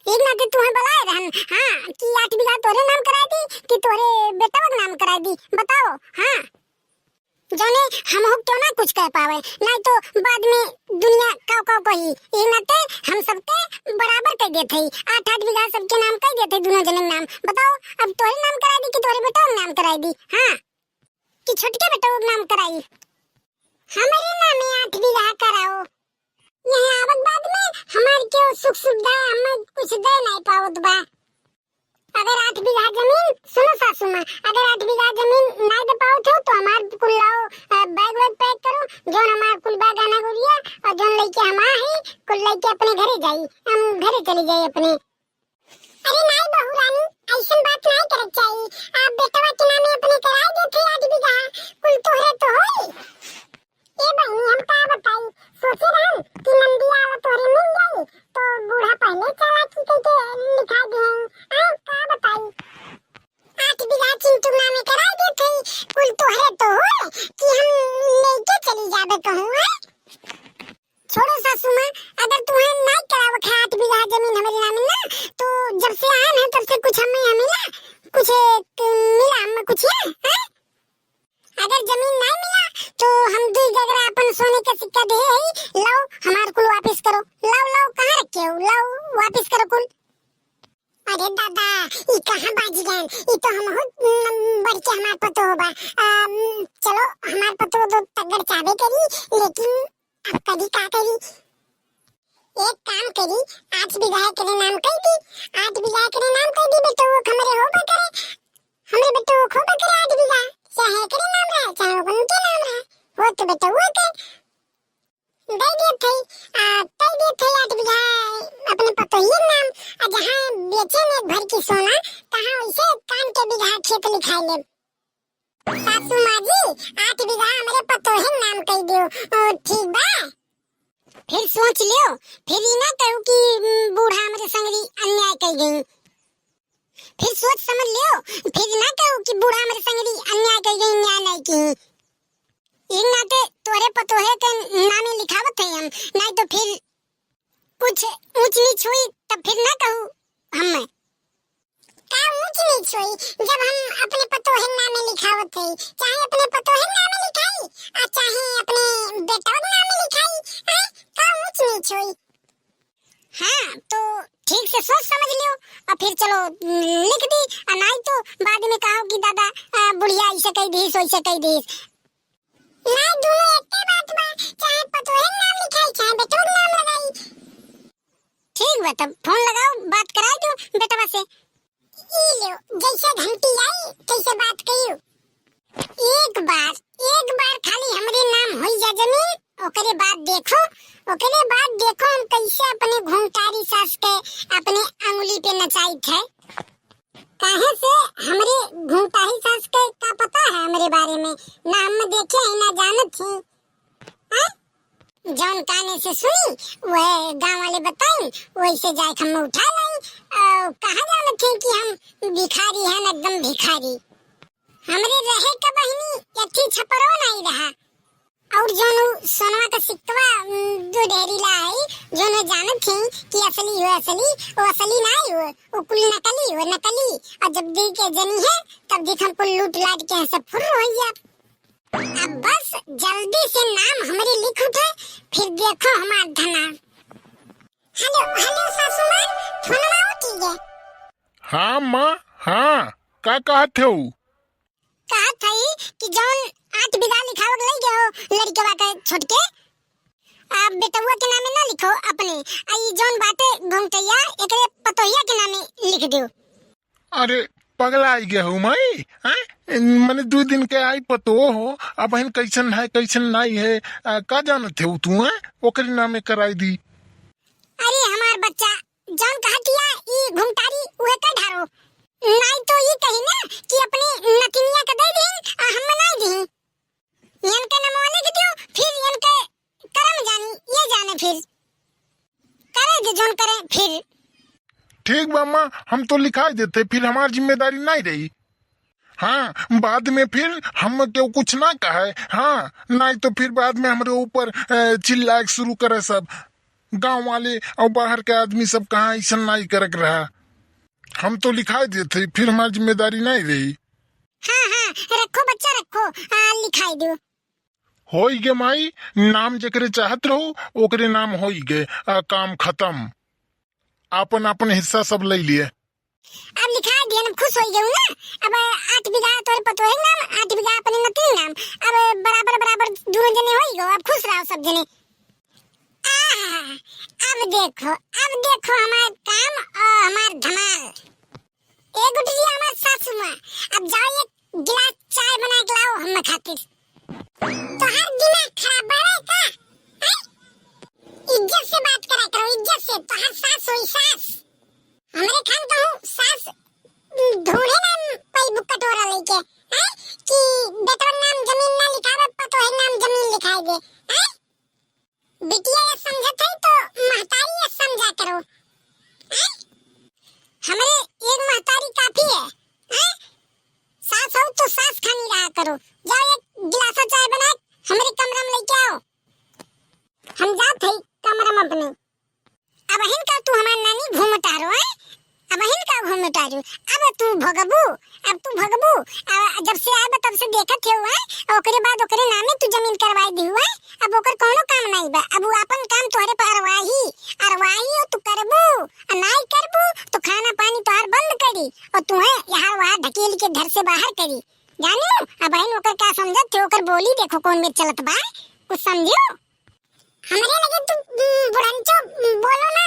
एक नाते तुम्हें बुलाए रहन हाँ कि 8 बीघा तोरे नाम करा दी कि तोरे बेटा का नाम करा दी बताओ। हाँ जोने हम हो क्यों ना कुछ कह पावे नहीं तो बाद में दुनिया काव कही। एक नाते हम सबके बराबर कह देते 8 बीघा सबके नाम कह देते दोनों जने नाम बताओ। अब तोरे नाम करा दी कि तोरे बेटा का नाम करा दी हाँ कि छोटके बेटा का नाम कराई। हमारे नाम 8 बीघा कराओ यहाँ आवक बाद में हमारे क्यों सुख सुविधा हमें कुछ दे नहीं पावत बा। अगर 8 बीघा जमीन सुनो सासू माँ अगर 8 बीघा जमीन नहीं दे पाओ तो हमार कुल लाओ बैग वैग पैक करो जोन हमार कुल बैग आना गुड़िया और जोन लेके हम ही कुल लेके अपने घरे जाई हम घरे चली जाई अपने। अरे नहीं बहू रानी ऐसा बात नहीं करे चाहिए। आप बेटवा के नाम अपने कराई देते 8 बीघा कुल तोहरे तो होई। ए बहनी हम का बताई सोचे रहन कि नंदिया और तोरे मिल जाई तो बूढ़ा पहले चला की के लिखा दे आ का बताई 8 बीघा चिंटू नामे कराई देते कुल तोहरे तो हो कि हम लेके चली जाबे कहूं है। छोड़ो सासू मां अगर तुम्हें नहीं कराव 8 बीघा जमीन हमारे नाम ना तो जब से आए हैं तब से कुछ हमें मिला कुछ मिला हमें कुछ है। अगर जमीन नहीं मिला तो हम 2 जगह अपन सोने का सिक्का दे लाओ हमारे कुल वापस करो लाओ कहाँ रखे हो लाओ वापस करो कुल। अरे दादा ये कहाँ बाजी गए ये तो हम बढ़ के हमारे पतो होगा। चलो हमारे पतो तो तगड़ चाबे करी लेकिन अब कभी का करी एक काम करी 8 बीघा के नाम कह दी 8 बीघा के नाम कह दी बेटो वो हमारे होगा करे हमें बेटो वो खोबा करे 8 बीघा चाहे करे नाम रहे चाहे उनके नाम रहे वो तो बेटा वो थे दे दिए थे 8 बीघा अपने पतो ही नाम और जहाँ बेचे ने भर की सोना कहाँ वैसे कान के बीघा खेत लिखाई ले। सासू माँ जी 8 बीघा हमारे पतो ही नाम कह दियो ठीक बा। फिर सोच लियो फिर ये ना कहूँ कि बूढ़ा हमारे संगरी अन्याय कर गई फिर सोच समझ लियो फिर ना कहूँ कि बूढ़ा हमारे संगरी अन्याय कर गई न्याय नहीं की। एक नाते तोरे पतो है के नामे लिखावत है हम नहीं तो फिर कुछ ऊंच नीच हुई तब फिर ना कहूँ हम का ऊंच नीच हुई जब हम अपने पतो है नामे लिखावत है चाहे अपने पतो है नामे लिखाई और चाहे अपने बेटा के नामे लिखाई का ऊंच नीच हुई। हाँ तो ठीक से सोच समझ लियो और फिर चलो लिख दी और नहीं तो बाद में कहो कि दादा बुढ़िया ऐसे कह दी वैसे कह दी ना दोनों एक बात बा चाहे पतो है नाम लिखाई चाहे बेटो नाम लगाई। ठीक बा तब फोन लगाओ बात कराई दो बेटवा से ई लो जैसे घंटी आई तैसे बात करियो। एक बार खाली हमरे नाम होई जा जमीन ओकरे बाद देखो हम कैसे अपने घूंटारी सास के अपने अंगुली पे नचाई थे। काहे से हमरे घूंटारी सास के का पता है हमरे बारे में ना हम देखे है ना जानत थी जौन काने से सुनी वह गांव वाले बताई वैसे जाके हम उठा लाई कहा जानत थे कि हम भिखारी हैं एकदम भिखारी हमरे रहे का बहनी यथी छपरो नहीं रहा और जोन सोनवा का सिक्का जो डेरी लाई जोन जानत थी कि असली वो असली नहीं हो वो कुल नकली और जब दी के जनी है तब देख हम कुल लूट लाट के सब फुर हो गया। अब बस जल्दी से नाम हमारे लिख उठे फिर देखो हमार धना। हेलो सासू माँ फोनवा उठी है। हाँ माँ हाँ का कहत हो कहा थी कि जौन 8 बीघा लिखावक ले गयो लड़के बाटे छोटके आप बेटवा के नामे ना लिखो अपने आई जौन बाटे घुंटैया एकरे पतोहिया के नामे लिख दियो। अरे पगला आई गया हूँ मैं मैंने 2 दिन के आई पतो हो अब बहन कैसन है कैसन नहीं है का जानत थे तू ओकरे नामे कराई दी। अरे हमार बच्चा जौन कहतिया ई घुंटारी उहे का ढारो नहीं तो ये कही ना कि अपने नतिनिया का दे दें हम नहीं दी इनके नाम लिख दियो फिर इनके कर्म जानी ये जाने फिर करे जो जोन करे फिर। ठीक बा माँ हम तो लिखा देते फिर हमारी जिम्मेदारी नहीं रही। हाँ बाद में फिर हम क्यों कुछ ना कहे हाँ नहीं तो फिर बाद में हमारे ऊपर चिल्लाए शुरू करे सब गांव वाले और बाहर के आदमी सब कहाँ ऐसा नहीं करक रहा। हम तो लिखाई देते, फिर हमारी जिम्मेदारी नहीं रही। हाँ हाँ रखो बच्चा रखो, लिखाई दो। हो गे माई, नाम जकरे चाहत रहो ओकरे नाम हो गे, काम खत्म। आपन आपन हिस्सा सब ले लिए। अब लिखा दिया ना, खुश हो गई ना। अब 8 बीघा तोरे पतो है नाम, 8 बीघा अपने नती नाम। अब बराबर बराबर दोनों जने हो गए, अब खुश रहो सब जने। अब देखो हमार काम और हमार धमाल। एक उठ जी हमार सासू माँ, अब जाओ एक गिलास चाय बना के लाओ हम खातिर। तो हर दिमाग खराब है का? इज्जत से बात करा करो, इज्जत से। तो हर सास होई सास, हमारे खान तो हूँ सास ढूंढे ना पई बुक कटोरा लेके, हैं कि बेटा नाम जमीन ना लिखावे, पतो है नाम जमीन लिखाई दे, हैं? बिटिया ये समझत है तो महतारी ये समझा करो, हैं? हमारे एक महतारी काफी है, हैं? सास हो तो सास खानी रहा करो। जाओ एक गिलासा चाय बना हमारे कमरा में लेके आओ, हम जात है कमरा में अपने। अब हिन का तू हमार नानी घूमटारो है, अब हिन का घूमटारो। अब तू भगबू, अब तू भगबू। जब से आए तब से देखत है हुआ, ओकरे बाद ओकरे नामे तू जमीन करवाई दी हुआ। अब ओकर कोनो काम नहीं बा, अब वो अपन काम तोहरे पर अरवाही हो तू करबू, और नहीं करबू तो खाना पानी तोहर बंद करी, और तू है यहाँ वहाँ ढकेल के घर से बाहर करी, जानियो। अब बहन ओकर क्या समझत थे, ओकर बोली देखो कौन में चलत बा, कुछ समझियो। हमरे लगे तू बुढ़ंचो बोलो ना,